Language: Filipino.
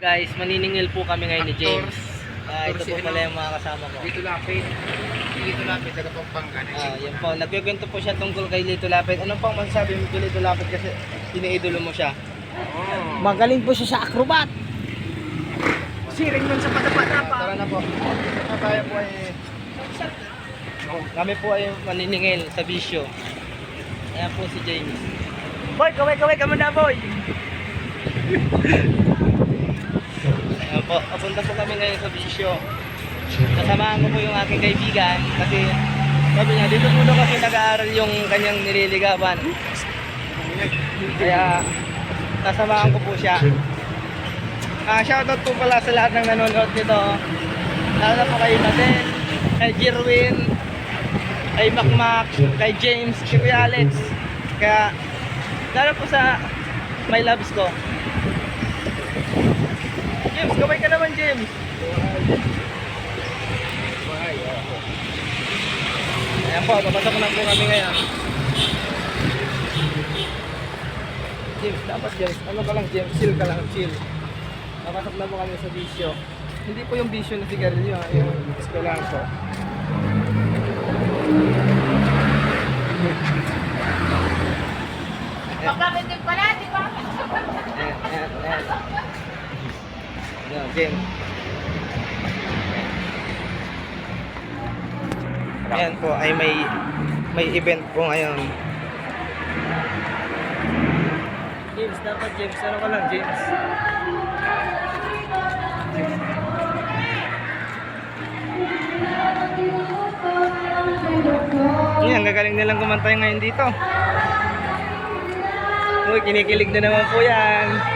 Guys, maniningil po kami ngayon ni James. Ito Actor po si pala ano? yung mga kasama ko. Lito Lapid, taga Pampanga. Yan po, nagkikwento po siya tungkol kay Lito Lapid. Ano pang masasabi mo kay Lito Lapid kasi iniidolo mo siya? Oh. Magaling po siya sa acrobat. Siring nun sa padapa-dapa. Tara na po. Tayo po ay... Kami po ay maniningil sa bisyo. Ayan po si James. Boy, kaway ka muna, boy. Ayan po, papunta po kami ngayon sa bisyo. Kasamahan ko po yung aking kaibigan kasi sabi niya, dito po daw kasi nag-aaral yung kanyang nililigawan. Kaya kasamahan ko po siya. Shoutout po pala sa lahat ng nanonood nito. Lalo na po kay Madel, kay Jerwin, kay Macmac, kay James, kay Kuya Alex. Kaya lalo po sa my loves ko. James, kamay ka naman, James. Ayan po, papasok na po kami ngayon. James, dapat James, ano ka lang James, chill ka lang, chill. Papasok na po kami sa bisyo. Hindi po yung bisyo na sigarilyo, yung eskwelahan po. Pagkakit pala, di ba? Ayan. Ayan, James. Ayan po ay may event po ngayon. James, dapat James, ano ka lang James? Ayan, gagaling nilang kumantay ngayon dito. Uy, kinikilig na naman po yan.